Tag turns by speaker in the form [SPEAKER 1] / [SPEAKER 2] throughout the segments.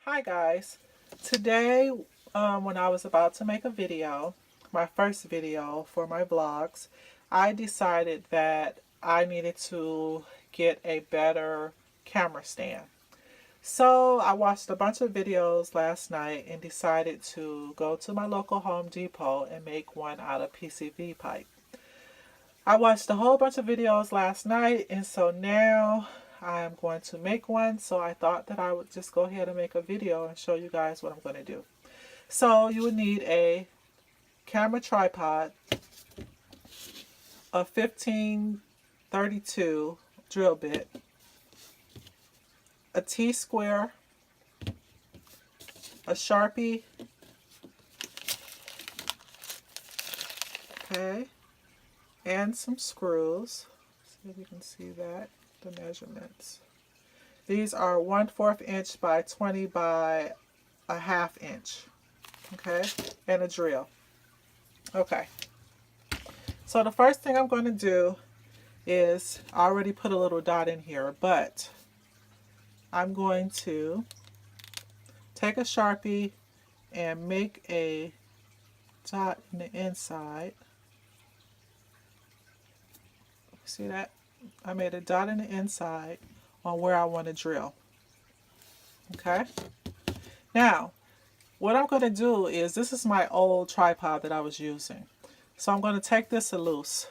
[SPEAKER 1] Hi guys. Today, when I was about to make a video, my first video for my vlogs, I decided that I needed to get a better camera stand. So I watched a bunch of videos last night and decided to go to my local Home Depot and make one out of PCV pipe. I watched a whole bunch of videos last night, and so now I'm going to make one. So I thought that I would just go ahead and make a video and show you guys what I'm going to do. So you would need a camera tripod, a 1532 drill bit, a T-square, a Sharpie, okay, and some screws. See if you can see that, the measurements. These are 1/4 inch by 20 by a 1/2 inch, okay, and a drill. Okay, so the first thing I'm going to do is, I already put a little dot in here, but I'm going to take a Sharpie and make a dot in the inside. See that? I made a dot in the inside on where I want to drill. Okay? Now, what I'm going to do is, this is my old tripod that I was using. So I'm going to take this loose.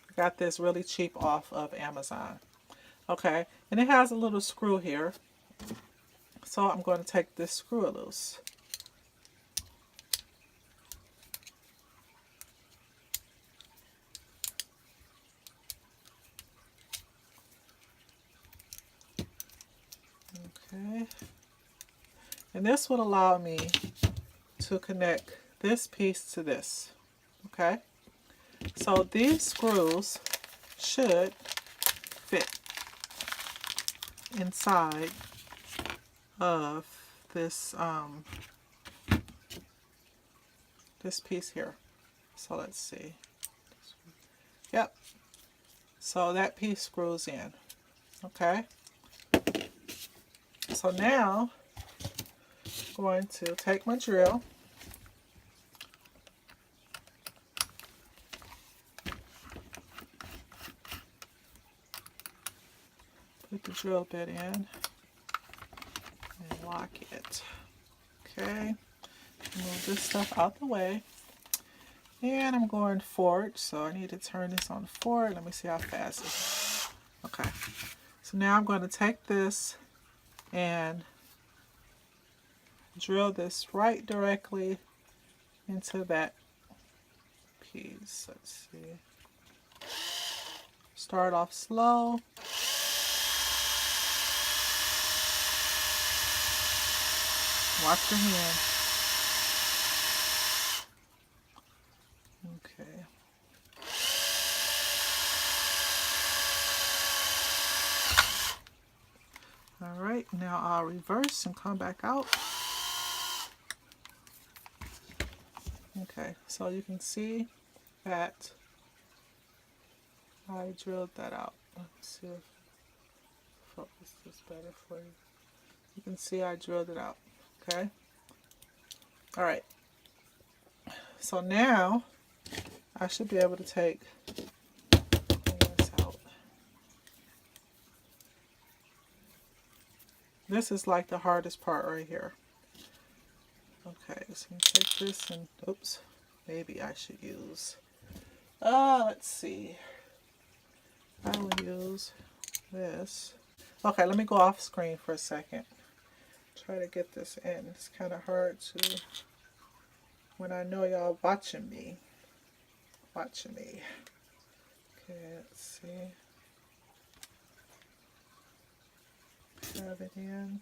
[SPEAKER 1] I got this really cheap off of Amazon. Okay? And it has a little screw here. So I'm going to take this screw loose. Okay. And this would allow me to connect this piece to this. Okay? So these screws should fit inside of this this piece here. So let's see. Yep. So that piece screws in. Okay. So now I'm going to take my drill. Put the drill bit in and lock it. Okay. Move this stuff out the way. And I'm going forward, so I need to turn this on forward. Let me see how fast it is. Okay. So now I'm going to take this and drill this right directly into that piece. Let's see. Start off slow. Watch your hand. Okay. All right, now I'll reverse and come back out. Okay, so you can see that I drilled that out. Let's see if focus is better for you. You can see I drilled it out. Okay. All right. So now I should be able to take this out. This is like the hardest part right here. Okay, so I'm gonna take this and, oops, maybe I should use, let's see. I will use this. Okay, let me go off screen for a second. Try to get this in. It's kind of hard to, when I know y'all watching me. Okay, let's see. Have it in.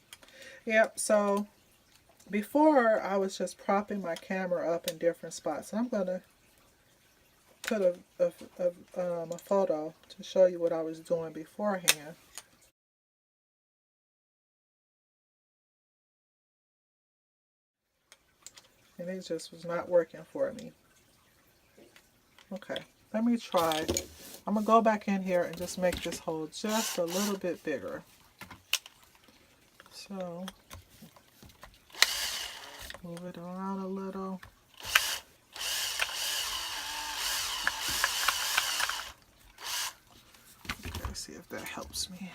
[SPEAKER 1] Yep, so before I was just propping my camera up in different spots. I'm going to put a photo to show you what I was doing beforehand. And it just was not working for me. Okay, let me try. I'm going to go back in here and just make this hole just a little bit bigger. So move it around a little. Okay, see if that helps me.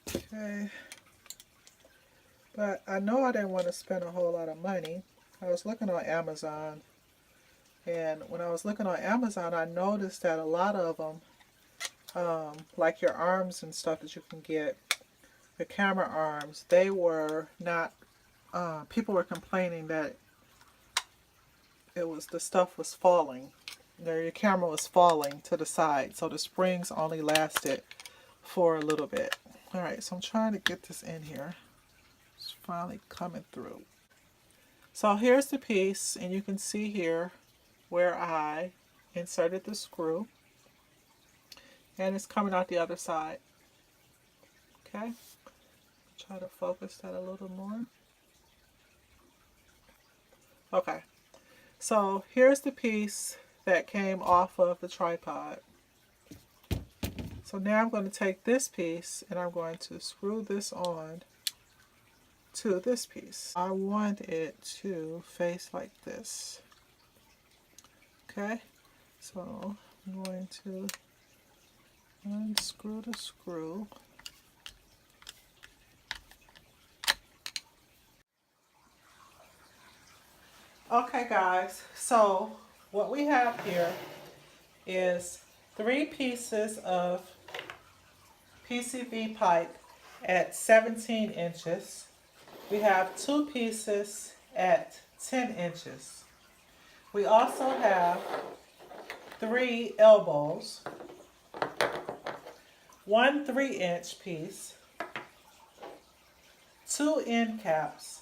[SPEAKER 1] Okay. But I know I didn't want to spend a whole lot of money. I was looking on Amazon, and when I was looking on Amazon, I noticed that a lot of them, like your arms and stuff that you can get, the camera arms, they were not, people were complaining that the stuff was falling. Your camera was falling to the side, so the springs only lasted for a little bit. Alright, so I'm trying to get this in here. It's finally coming through. So here's the piece, and you can see here where I inserted the screw, and it's coming out the other side. Okay, try to focus that a little more. Okay, so here's the piece that came off of the tripod. So now I'm going to take this piece and I'm going to screw this on to this piece. I want it to face like this. Okay, so I'm going to unscrew the screw. Okay guys, so what we have here is 3 pieces of PCV pipe at 17 inches. We have 2 pieces at 10 inches. We also have 3 elbows, 1 3-inch piece, 2 end caps,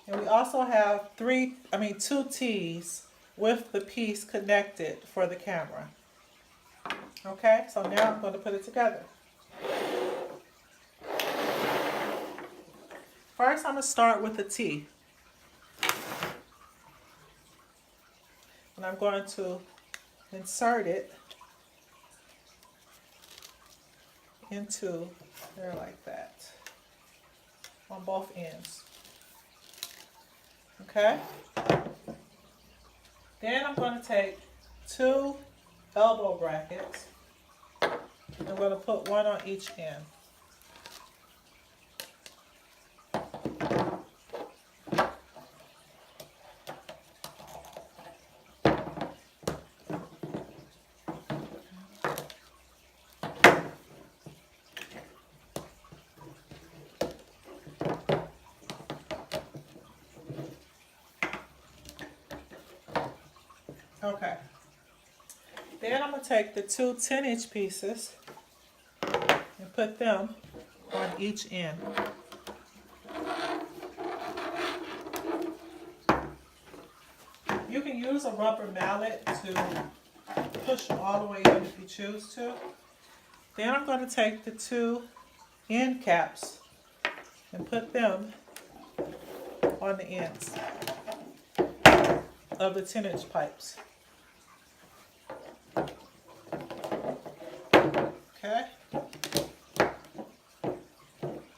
[SPEAKER 1] and we also have 2 T's with the piece connected for the camera. Okay, so now I'm going to put it together. First, I'm going to start with the T. And I'm going to insert it into there like that on both ends. Okay? Then I'm going to take 2 elbow brackets. I'm going to put 1 on each end. Okay. Then I'm going to take the 2 10-inch pieces and put them on each end. You can use a rubber mallet to push them all the way in if you choose to. Then I'm going to take the 2 end caps and put them on the ends of the 10-inch pipes. Okay.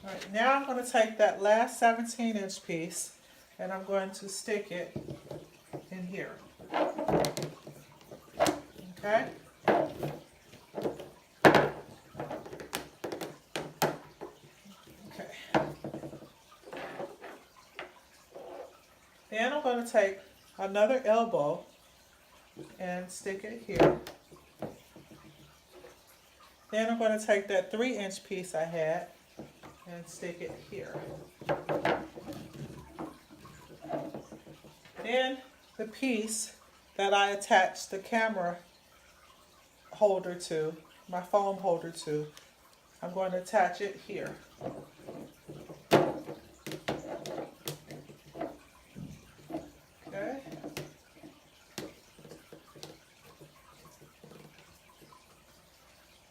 [SPEAKER 1] Alright, now I'm going to take that last 17-inch piece and I'm going to stick it in here. Okay. Okay. Then I'm going to take another elbow and stick it here. Then I'm going to take that 3-inch piece I had and stick it here. Then the piece that I attached the camera holder to, my foam holder to, I'm going to attach it here. Okay.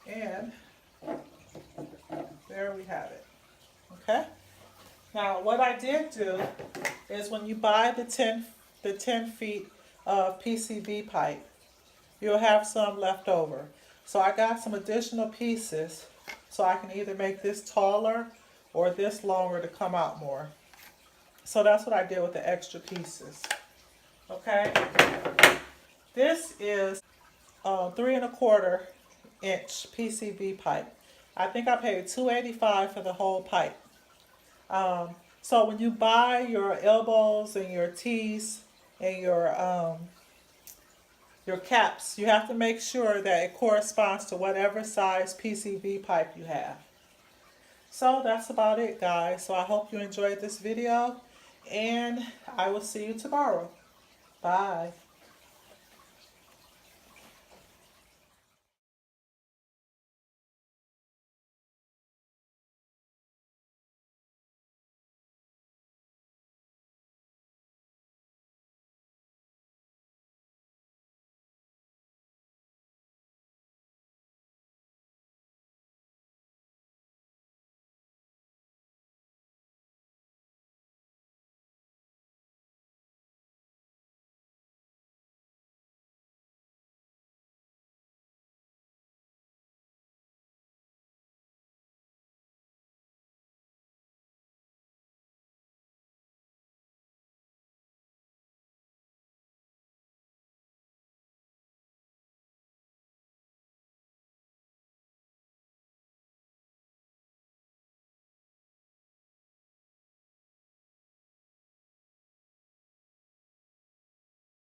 [SPEAKER 1] And there we have it. Okay. Now what I did do is when you buy the 10 feet of PCV pipe, you'll have some left over. So I got some additional pieces so I can either make this taller or this longer to come out more. So that's what I did with the extra pieces. Okay, this is 3¼ inch PCV pipe. I think I paid $2.85 for the whole pipe. So when you buy your elbows and your tees and your caps, you have to make sure that it corresponds to whatever size PCV pipe you have. So that's about it, guys. So I hope you enjoyed this video, and I will see you tomorrow. Bye.